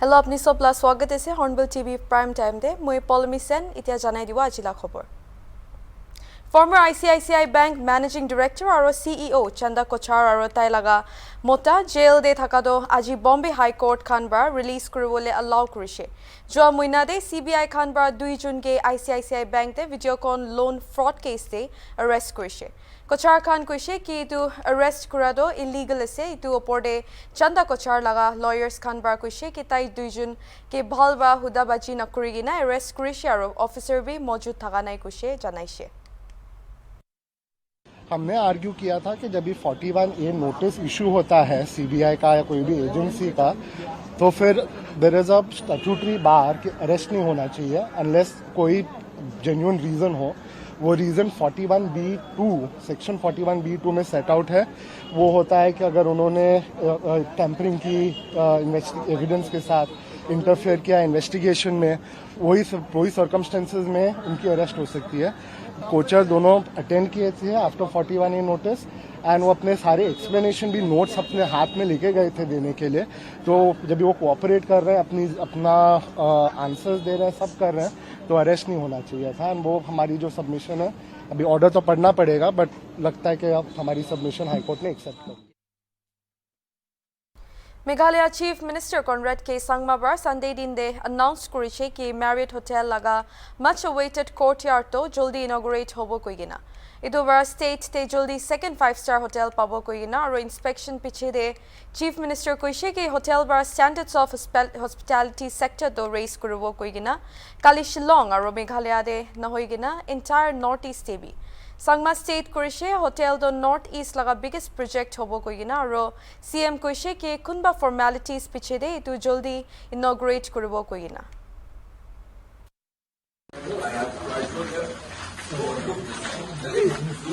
Hello, apni sobla swagat ase Hornbilltv Prime Time de. Moi Polemi Sen itia janai diwa ajila khobor. Former ICICI Bank Managing Director aro CEO Chanda Kochar aro tai laga mota jail de thakado aji Bombay High Court khan bar release kuribole allow kurise. Joa moina de CBI khan bar 2 June ke ICICI Bank de Videocon loan fraud case de arrest kurise. Kochar Khan kuise ki itu arrest kurado illegal ase itu opor de Chanda Kochar laga lawyers khan bar kuise ki tai 2 June ke bhalba hudabaji nakurigina arrest kurise aro officer भी मौजूद थका नहीं कुशे जनाइशे. हमने argue किया था कि जब भी 41A नोटिस इशू होता है सीबीआई का या कोई भी एजेंसी का तो फिर देयर इज अ स्टैट्यूटरी बार कि अरेस्ट नहीं होना चाहिए अनलेस कोई जेन्युइन रीजन हो. वो रीजन 41B2 सेक्शन 41B2 में सेट आउट है. वो होता है कि अगर उन्होंने टेम्परिंग की एविडेंस के साथ इंटरफेयर किया इन्वेस्टिगेशन में वही सर्कमस्टेंसेस में उनकी अरेस्ट हो सकती है. कोचर दोनों अटेंड किए थे आफ्टर 41A नोटिस एंड वो अपने सारे एक्सप्लेनेशन भी नोट्स अपने हाथ में लेके गए थे देने के लिए. तो जब भी वो कोऑपरेट कर रहे हैं अपना आंसर्स दे रहे हैं सब कर रहे हैं तो अरेस्ट नहीं होना चाहिए था. एंड वो हमारी जो सबमिशन है अभी ऑर्डर तो पढ़ना पड़ेगा बट लगता है कि अब हमारी सबमिशन हाईकोर्ट ने एक्सेप्ट कर. Meghalaya Chief Minister Conrad K. Sangmabar Sunday din de announced kurise ki Marriott Hotel laga much awaited courtyard to joldi inaugurate hobo koigina. Itu bar state te joldi second 5-star hotel pabo koigina aro inspection piche de Chief Minister koise ki hotel bar standards of hospitality sector do raise kuribo koigina. Kali Shillong aro Meghalaya de nahoigina entire northeast tebi. Sangma State kurise hotel do northeast laga biggest project hobo koigina aro CM koise ke kunba formalities piche de itu joldi inaugurate kuribo koigina.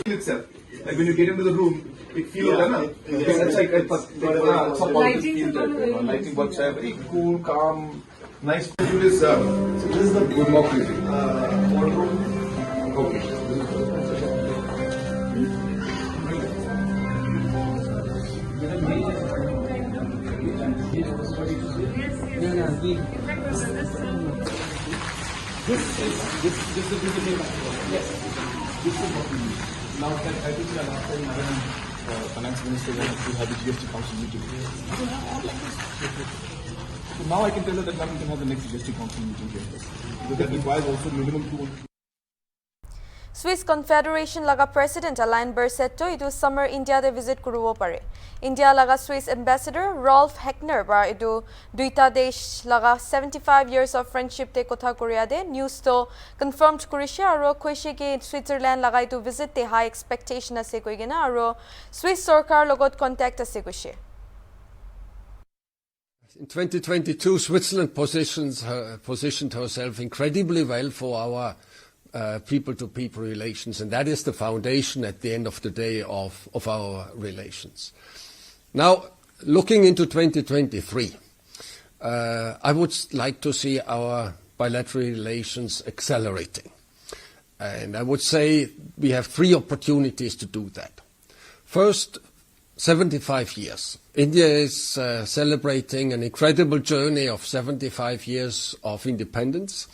Itself, like when you get into the room, it feels it's like lighting works are very cool, calm, nice. This is the good mock okay. This is the visible. Yes. This is what we need. Now, I think the last time Madam Finance Minister wanted to have the GST Council meeting. So now I can tell her that Madam can have the next GST Council meeting here. Because that requires also minimum 2. Swiss Confederation laga President Alain Berset to itu summer India de visit kurubo pare. India laga Swiss Ambassador Rolf Heckner bar itu duita desh laga 75 years of friendship te kotha Korea de news to confirmed kurishe aro koishe ke Switzerland laga itu visit te high expectation ase koigena aro Swiss sarkar logot contact ase koishe. In 2022, Switzerland positioned herself incredibly well for our people-to-people relations, and that is the foundation at the end of the day of our relations. Now, looking into 2023, I would like to see our bilateral relations accelerating. And I would say we have 3 opportunities to do that. First, 75 years. India is celebrating an incredible journey of 75 years of independence.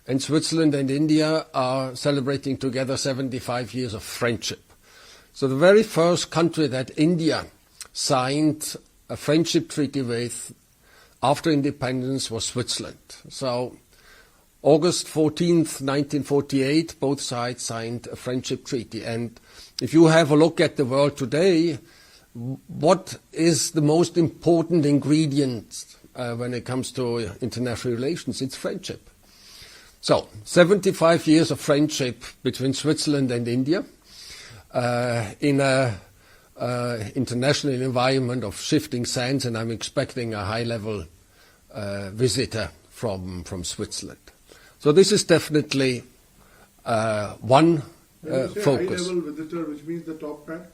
And Switzerland and India are celebrating together 75 years of friendship. So the very first country that India signed a friendship treaty with after independence was Switzerland. So August 14th, 1948, both sides signed a friendship treaty. And if you have a look at the world today, what is the most important ingredient when it comes to international relations? It's friendship. So, 75 years of friendship between Switzerland and India in an international environment of shifting sands, and I'm expecting a high-level visitor from Switzerland. So this is definitely one focus. High-level visitor, which means the top man?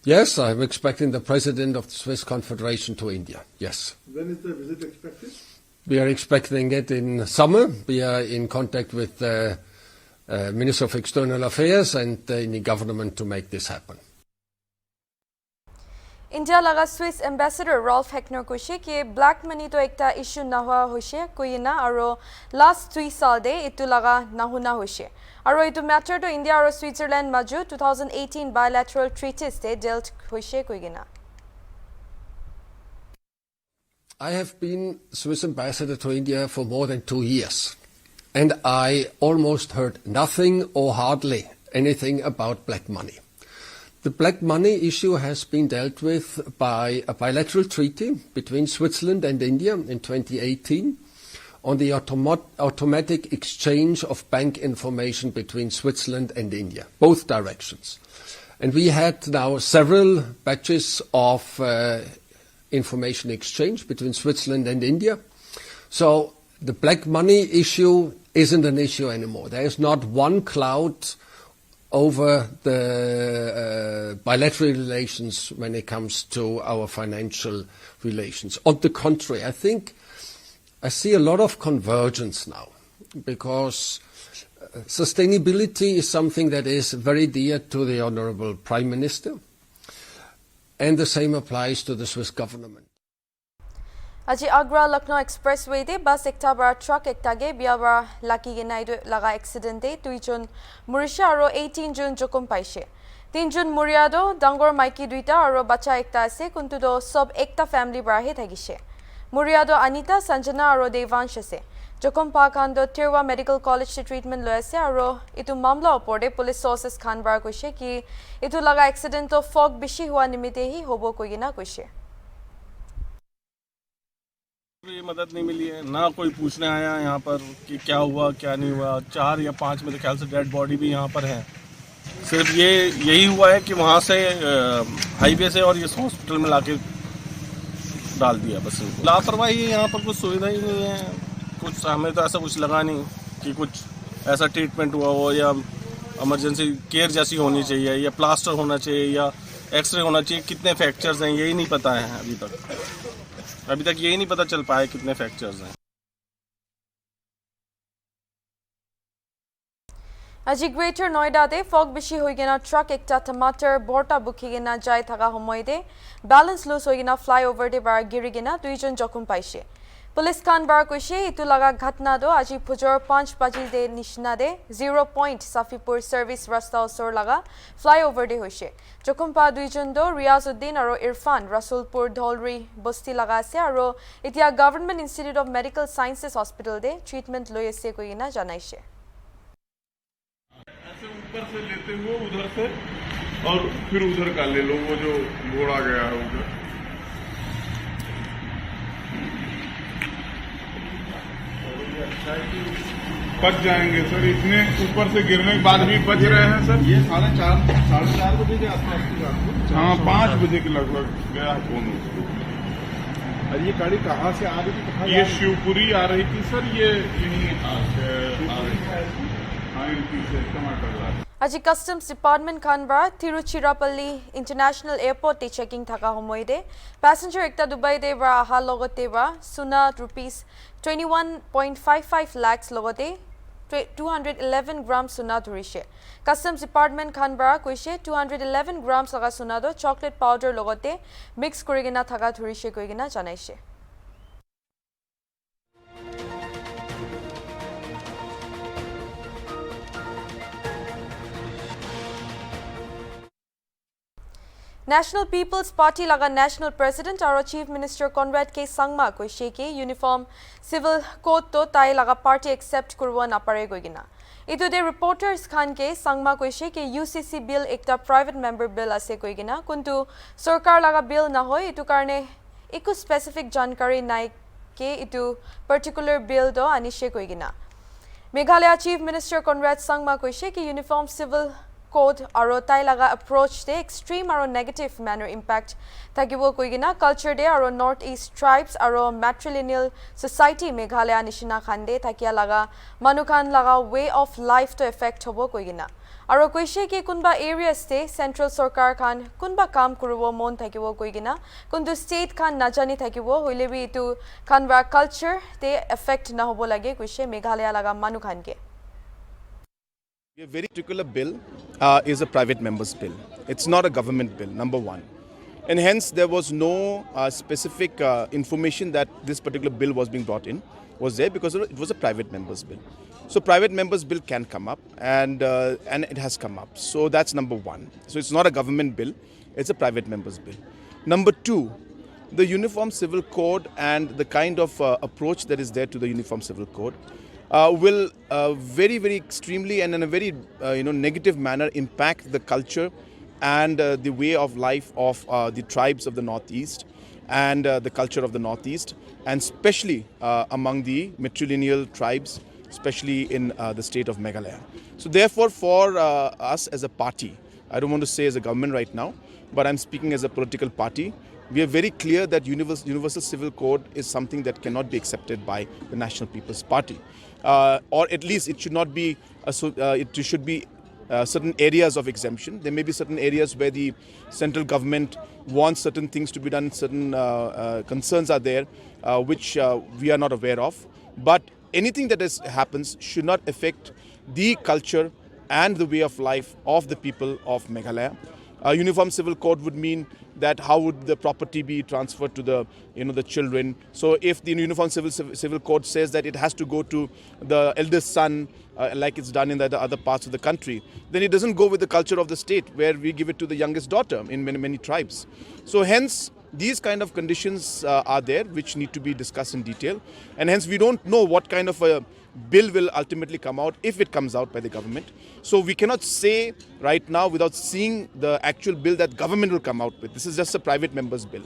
Yes, I'm expecting the President of the Swiss Confederation to India, yes. When is the visit expected? We are expecting it in summer. We are in contact with the Minister of External Affairs and the government to make this happen. India laga Swiss ambassador Rolf Heckner kushe ki black money to ekta issue na hua hoise kuina aro last 3 saal de itu laga nahuna hoise aro itu matter to India aro Switzerland maju 2018 bilateral treaties de dealt hoise kuina. I have been Swiss ambassador to India for more than 2 years, and I almost heard nothing or hardly anything about black money. The black money issue has been dealt with by a bilateral treaty between Switzerland and India in 2018 on the automatic exchange of bank information between Switzerland and India, both directions. And we had now several batches of information exchange between Switzerland and India. So the black money issue isn't an issue anymore. There is not one cloud over the bilateral relations when it comes to our financial relations. On the contrary, I think I see a lot of convergence now, because sustainability is something that is very dear to the Honourable Prime Minister, and the same applies to the Swiss government. Aji Agra Lucknow Expressway de bus ekta bar truck ekta ge biabar laki ge naidu laga accident de 2 jun Murisha aro 18 jun jokum paise. 3 jun Muriado dangor maiki duita aro bacha ekta ase kuntu do sob ekta family brahe thagise. Muriado Anita Sanjana aro Devansh ase. Jokum pa khan do Tirwa Medical College se treatment lo ase aro itu mamla opor de police sources khan bar koise ki itu laga accident to fog bishi hua nimite hi hobo koigina koise. ये मदद नहीं मिली है, ना कोई पूछने आया यहाँ पर कि क्या हुआ क्या नहीं हुआ। 4 या 5 मेरे ख्याल से डेड बॉडी भी यहाँ पर है। सिर्फ यही हुआ है कि वहाँ से हाईवे से और इस हॉस्पिटल में लाके डाल दिया बस। लापरवाही है, यहाँ पर कुछ सुविधा ही नहीं है। कुछ हमें तो ऐसा कुछ लगा नहीं कि कुछ ऐसा ट्रीटमेंट हुआ हो या इमरजेंसी केयर जैसी होनी चाहिए या प्लास्टर होना चाहिए या एक्सरे होना चाहिए। कितने फ्रैक्चर्स हैं यही नहीं पता है अभी तक यही नहीं पता चल पाया कितने फ्रैक्चर्स हैं। Aji Greater Noida de fog bishi hoigena truck ekta tomato borta bukhigena jai thaga homoy de balance lose hoigena flyover de bar girigena 2 jon jokum paise. Police khan bar koise itu laga ghatna do aji phujor 5 baji de nishna de 0 point Safipur service rasta osor laga flyover de hoise. Jokum pa 2 jon do Riazuddin aro Irfan Rasulpur Dholri bosti laga ase aro itia Government Institute of Medical Sciences Hospital de treatment loy ase koina janaise. ऐसे ऊपर से लेते हुए उधर से और फिर उधर का ले लो, वो जो घोड़ा गया है उधर। बच जाएंगे सर, इतने ऊपर से गिरने के बाद भी बच रहे हैं सर। ये 4:30 बजे के आसपास की बात है। हाँ 5 बजे के लगभग गया फोन उसको। और ये गाड़ी कहाँ से आ रही थी? ये शिवपुरी आ रही थी सर। ये यहीं आ रही थी। Aji Customs Department khan bar Tiruchirappalli International Airport te checking thaka homoy de passenger ekta Dubai de bar aha logote bar suna rupees 21.55 lakhs logote 211 grams suna dhurise. Customs Department khan bar koise 211 grams laga suna do chocolate powder logote mix korigena thaka dhurise koigena janaise. National People's Party laga National President aro Chief Minister Conrad K. Sangma koise ki uniform civil code to tai laga party accept kurwa napare goigina. Itu de reporters khan ke Sangma koise ki UCC bill ekta private member bill ase koigina kuntu sarkar laga bill na hoy itu karne eku specific jankari nai ke itu particular bill do anishe koigina. Meghalaya Chief Minister Conrad Sangma koise ki uniform civil code aro tai laga approach de extreme aro negative manner impact takibo koigina culture de aro northeast tribes aro matrilineal society Meghalaya nishina khande takia laga manukan laga way of life to affect hobo koigina aro koise ki kunba areas te central sarkar khan kunba kam kurubo mon takibo koigina kuntu state khan najani takibo hoile bi itu khanwa culture te affect na hobo lage koise Meghalaya laga manukan ke. A very particular bill is a private member's bill. It's not a government bill, number one. And hence there was no specific information that this particular bill was being brought in was there, because it was a private member's bill. So private member's bill can come up, and it has come up. So that's number one. So it's not a government bill, it's a private member's bill. Number two, the Uniform Civil Code and the kind of approach that is there to the Uniform Civil Code will very, very extremely and in a very negative manner impact the culture and the way of life of the tribes of the Northeast and the culture of the Northeast, and especially among the matrilineal tribes, especially in the state of Meghalaya. So therefore, for us as a party, I don't want to say as a government right now, but I'm speaking as a political party, we are very clear that Universal Civil Code is something that cannot be accepted by the National People's Party. Or at least it should not be, it should be certain areas of exemption. There may be certain areas where the central government wants certain things to be done, certain concerns are there, which we are not aware of. But anything that happens should not affect the culture and the way of life of the people of Meghalaya. Uniform Civil Code would mean that how would the property be transferred to the children. So if the Uniform Civil Code says that it has to go to the eldest son, like it's done in the other parts of the country, then it doesn't go with the culture of the state, where we give it to the youngest daughter in many tribes. So hence, these kind of conditions are there which need to be discussed in detail, and hence we don't know what kind of a bill will ultimately come out, if it comes out by the government. So we cannot say right now without seeing the actual bill that government will come out with. This is just a private member's bill.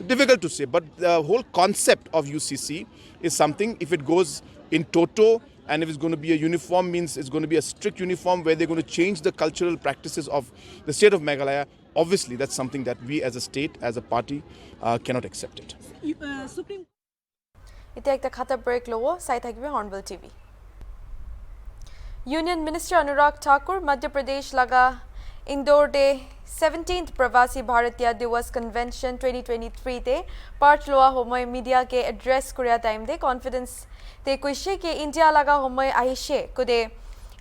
Difficult to say, but the whole concept of UCC is something, if it goes in toto, and if it's going to be a uniform, means it's going to be a strict uniform where they're going to change the cultural practices of the state of Meghalaya. Obviously, that's something that we as a state, as a party, cannot accept it. Ite ekta khata break lowo sai thakbe Hornbill TV. Union Minister Anurag Thakur Madhya Pradesh laga Indore de 17th Pravasi Bharatiya Divas Convention 2023 te part loa homoy media ke address kuriya time de confidence te kuishe ke India laga homoy ahishe kude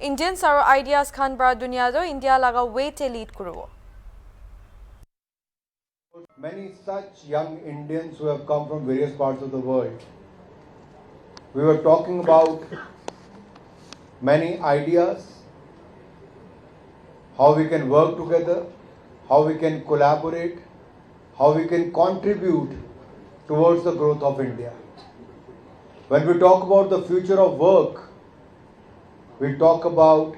Indians aro ideas khan bara dunia do India laga way te lead kurubo. Many such young Indians who have come from various parts of the world. We were talking about many ideas, how we can work together, how we can collaborate, how we can contribute towards the growth of India. When we talk about the future of work, we talk about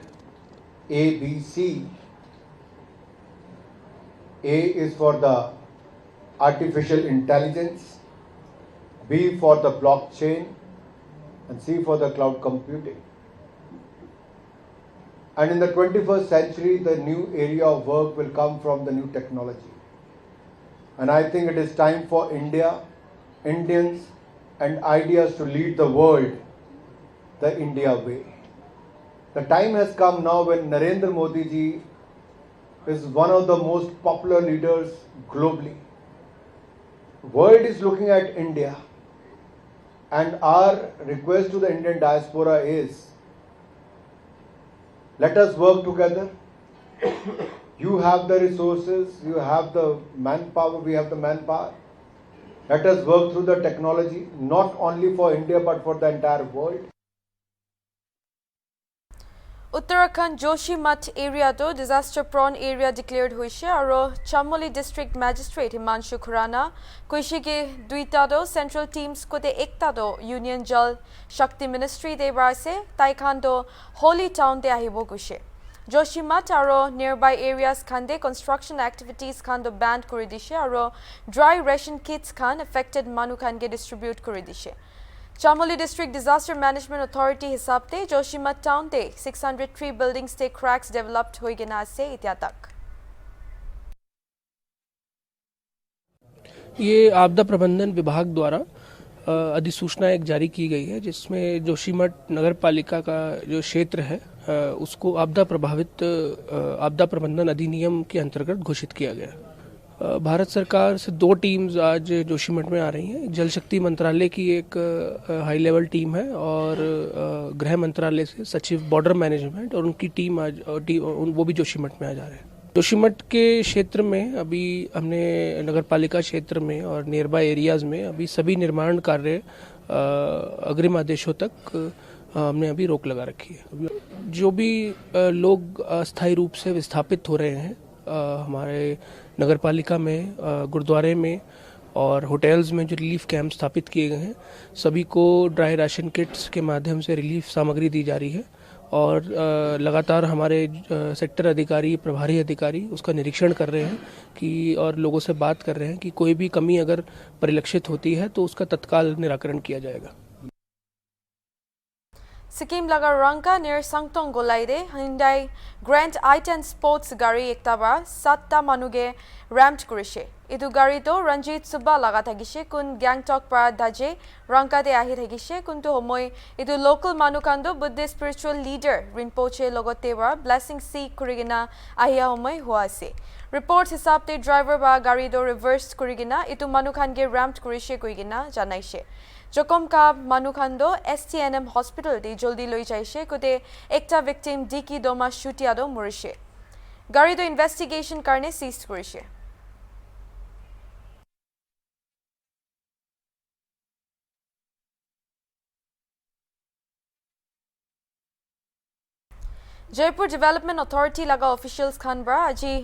A, B, C. A is for the artificial intelligence, B for the blockchain, and C for the cloud computing. And in the 21st century, the new area of work will come from the new technology. And I think it is time for India, Indians, and ideas to lead the world the India way. The time has come now when Narendra Modi ji is one of the most popular leaders globally. The world is looking at India, and our request to the Indian diaspora is, let us work together. You have the resources, you have the manpower, we have the manpower. Let us work through the technology, not only for India but for the entire world. Uttarakhand Joshimath area to disaster prone area declared hoise aro Chamoli district magistrate Himanshu Khurana kuishi ke duita do central teams ko te ekta do union jal shakti ministry de barse taikhan do holy town de ahibo kuishe Joshimath aro nearby areas khande construction activities khan do banned kori dishe aro dry ration kits khan affected manu khan ke distribute kori dishe Chamoli District Disaster Management Authority hisab te Joshimath town te 603 buildings te cracks developed hoi gena se itya tak. ये आपदा प्रबंधन विभाग द्वारा अधिसूचना एक जारी की गई है, जिसमें जोशीमठ नगर पालिका का जो क्षेत्र है उसको आपदा प्रबंधन अधिनियम के अंतर्गत घोषित किया गया। भारत सरकार से 2 टीम्स आज जोशीमठ में आ रही हैं। जल शक्ति मंत्रालय की एक हाई लेवल टीम है और गृह मंत्रालय से सचिव बॉर्डर मैनेजमेंट और उनकी टीम आज वो भी जोशीमठ में आ जा रहे हैं। जोशीमठ के क्षेत्र में अभी हमने नगर पालिका क्षेत्र में और नियर बाय एरियाज़ में अभी सभी निर्माण कार्य अग्रिम आदेशों तक हमने अभी रोक लगा रखी है। जो भी लोग अस्थायी रूप से विस्थापित हो रहे हैं हमारे नगर पालिका में, गुरुद्वारे में और होटल्स में जो रिलीफ कैंप स्थापित किए गए हैं, सभी को ड्राई राशन किट्स के माध्यम से रिलीफ सामग्री दी जा रही है और लगातार हमारे सेक्टर अधिकारी, प्रभारी अधिकारी उसका निरीक्षण कर रहे हैं कि और लोगों से बात कर रहे हैं कि कोई भी कमी अगर परिलक्षित होती है तो उसका तत्काल निराकरण किया जाएगा। सिक्किम लगा रंका नियर संगतोंग गोलाइदे हिंडाई ग्रैंड I-10 स्पोर्ट्स गाड़ी एकताबा 7टा मानुगे रैम्ड करिसे। इदु गाड़ी तो रंजीत सुब्बा लगा थागिसे कुन गैंगटॉक पर दाजे रंका दे आहि थागिसे कुंतु हमय इदु लोकल मानुकांदो बुद्धिस्ट स्पिरिचुअल लीडर रिनपोचे लगतेवा ब्लेसिंग सी कुरिगिना आहिया हमय हुआसे। रिपोर्ट हिसाब ते ड्राइवर बा गाड़ी दो रिवर्स कुरिगिना इदु मानुखान गे रैम्ड करिसे कुइगिना जानाइसे। जोकम का मानुखांदो STNM हॉस्पिटल दे जल्दी लई जाइसे कुते एकटा विक्टिम डिकी दोमा शुटियादो मुरिसे। गाड़ी दो इन्वेस्टिगेशन करने सीज करिसे। जयपुर डेवलपमेंट अथॉरिटी लगा ऑफिशियल्स खान बरा अजी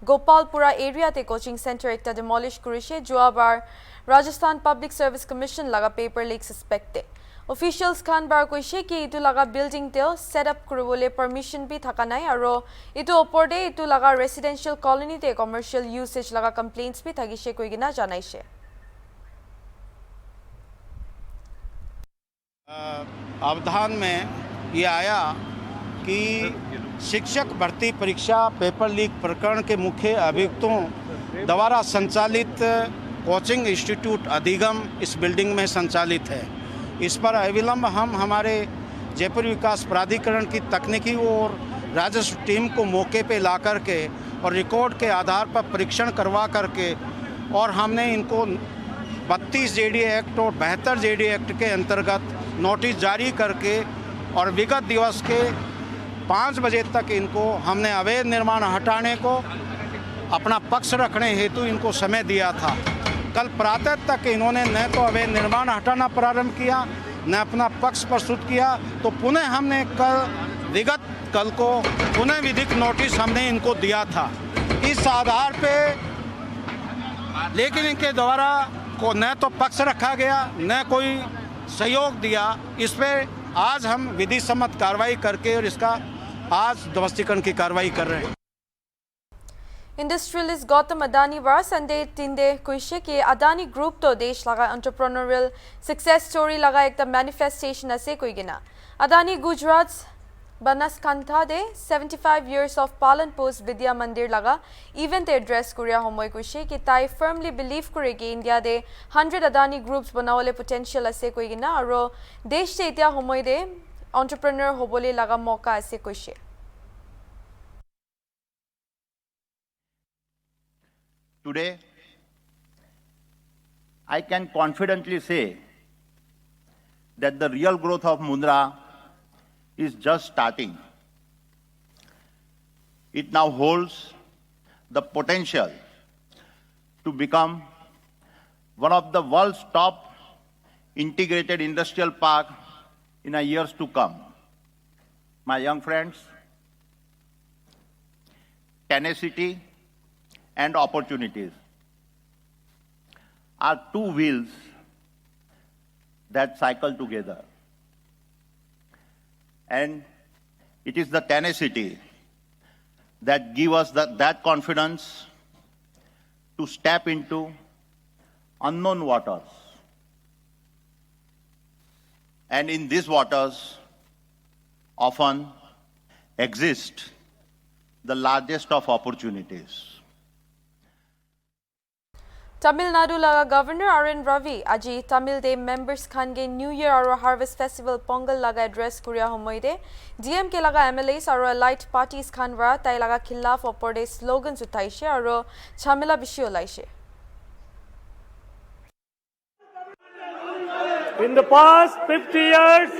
गोपालपुरा एरिया ते कोचिंग सेंटर एकटा डिमोलिश करिसे। जुआबार राजस्थान पब्लिक सर्विस कमीशन लगा पेपर लीक सस्पेक्टे। ऑफिशियल्स खान बार कइसे कि इतु लगा बिल्डिंग तेल सेटअप करबोले परमिशन भी थाका नाइ आरो इतु ओपरदे इतु लगा रेसिडेंशियल कॉलोनी ते कमर्शियल यूसेज लगा कंप्लेंट्स भी थागिसे कइगिना जानाइसे। अवधान में ये आया कि शिक्षक भर्ती परीक्षा पेपर लीक प्रकरण के मुख्य अभियुक्तों द्वारा संचालित कोचिंग इंस्टीट्यूट अधिगम इस बिल्डिंग में संचालित है। इस पर अविलंब हम हमारे जयपुर विकास प्राधिकरण की तकनीकी और राजस्व टीम को मौके पे ला करके और रिकॉर्ड के आधार पर परीक्षण करवा करके और हमने इनको 32 JD एक्ट और 72 JD एक्ट के अंतर्गत नोटिस जारी करके और विगत दिवस के 5 बजे तक इनको हमने अवैध निर्माण हटाने को अपना पक्ष रखने हेतु इनको समय दिया था। कल प्रातः तक इन्होंने न तो अवैध निर्माण हटाना प्रारंभ किया न अपना पक्ष प्रस्तुत किया, तो पुनः हमने कल को पुनः विधिक नोटिस हमने इनको दिया था। इस आधार पे लेकिन इनके द्वारा को न तो पक्ष रखा गया न कोई सहयोग दिया। इस पर आज हम विधि सम्मत कार्रवाई करके और इसका आज ध्वस्तीकरण की कार्रवाई कर रहे हैं। इंडस्ट्रियलिस्ट गौतम अदानी व संडे तिंदे कुइशे के अदानी ग्रुप तो देश लगा एंटरप्रेन्योरियल सक्सेस स्टोरी लगा एक मैनिफेस्टेशन असे कोइगिना। अदानी गुजरात बनासकांठा दे 75 years of पालन पोस्ट विद्या मंदिर लगा इवेंट एड्रेस कुरिया हमय कुइशे कि ताई फर्मली बिलीव करे कि इंडिया दे 100 अदानी ग्रुप्स बनावले पोटेंशियल असे कोइगिना और देश से इतिया हमय दे एंटरप्रेन्योर होबोले लगा मौका असे कुइशे। Today, I can confidently say that the real growth of Mundra is just starting. It now holds the potential to become one of the world's top integrated industrial park in the years to come. My young friends, tenacity and opportunities are two wheels that cycle together. And it is the tenacity that gives us that confidence to step into unknown waters. And in these waters often exist the largest of opportunities. Tamil Nadu laga Governor R.N. Ravi aji Tamil Day members khan ge New Year aro Harvest Festival Pongal laga address kuria homoide DMK laga MLAs aro allied parties khan wara tai laga khilaf oporde slogans utaishe aro chamila bishi olaishe. In the past 50 years,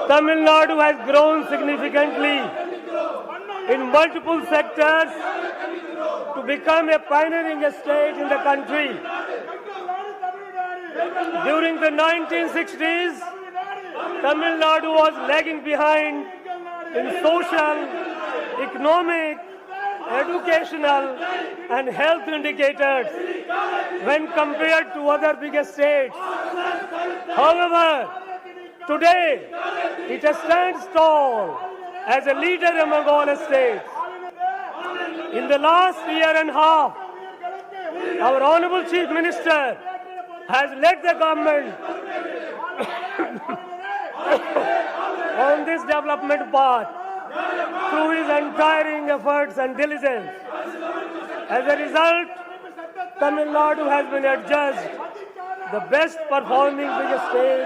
Tamil Nadu has grown significantly. in multiple sectors to become a pioneering state in the country. During the 1960s, Tamil Nadu was lagging behind in social, economic, educational and health indicators when compared to other bigger states. However, today it stands tall as a leader among all states. In the last year and a half, our Honorable Chief Minister has led the government on this development path through his untiring efforts and diligence. As a result, Tamil Nadu has been adjudged the best performing big state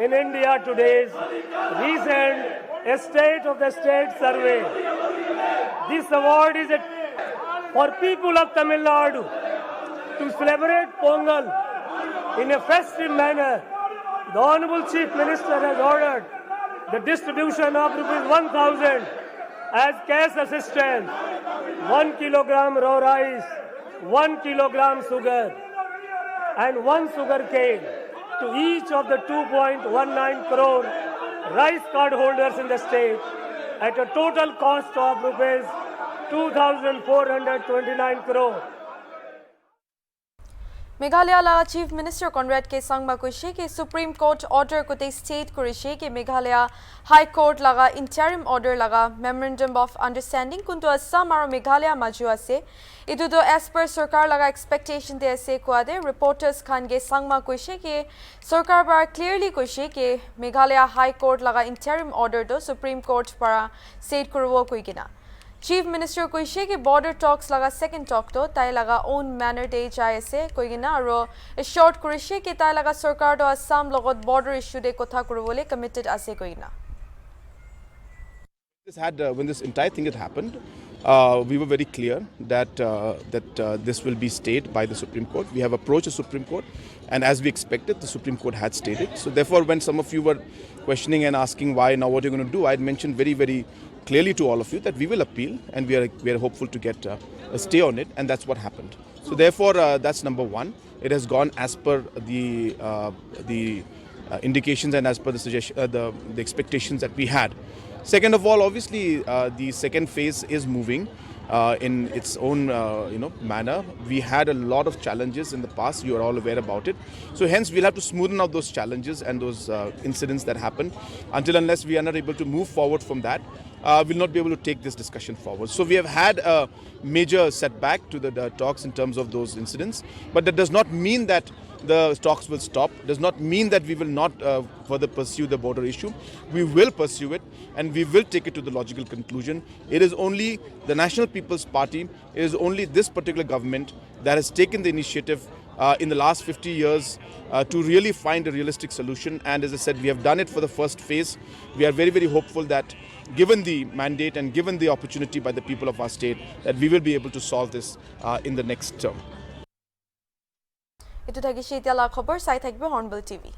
in India today's recent State of the State survey. This award is for people of Tamil Nadu to celebrate Pongal in a festive manner. The Honorable Chief Minister has ordered the distribution of ₹1,000 as cash assistance, 1 kilogram raw rice, 1 kilogram sugar, and 1 sugar cane to each of the 2.19 crore rice card holders in the state at a total cost of rupees 2,429 crore. Meghalaya la Chief Minister Conrad K. Sangma koise ki Supreme Court order ko te state korise ki Meghalaya High Court laga interim order laga Memorandum of Understanding kuntu Assam aro Meghalaya maju ase itu to as per sarkar laga expectation de ase koade reporters khan ge Sangma koise ki sarkar bar clearly koise ki Meghalaya High Court laga interim order to Supreme Court para state korwo koigina. Chief Minister koise ki border talks laga second talk to tai laga own manner de jai ase koigina aro short korise ki tai laga sarkar do Assam logot border issue de kotha korobole committed ase koigina. When this entire thing had happened, we were very clear that this will be stayed by the Supreme Court. We have approached the Supreme Court, and as we expected, the Supreme Court had stayed it. So therefore, when some of you were questioning and asking why now what you're going to do, I had mentioned very, very clearly to all of you that we will appeal, and we are hopeful to get a stay on it, and that's what happened. So therefore, that's number one. It has gone as per the indications and as per the suggestion, the expectations that we had. Second of all, obviously, the second phase is moving in its own manner. We had a lot of challenges in the past. You are all aware about it. So hence, we'll have to smoothen out those challenges and those incidents that happened. Until unless we are not able to move forward from that, we'll not be able to take this discussion forward. So we have had a major setback to the talks in terms of those incidents. But that does not mean that the talks will stop, does not mean that we will not further pursue the border issue. We will pursue it, and we will take it to the logical conclusion. It is only the National People's Party, it is only this particular government that has taken the initiative in the last 50 years to really find a realistic solution. And as I said, we have done it for the first phase. We are very, very hopeful that given the mandate and given the opportunity by the people of our state, that we will be able to solve this in the next term. Itu thagi shitya la khobor sai thakbe Hornbill TV.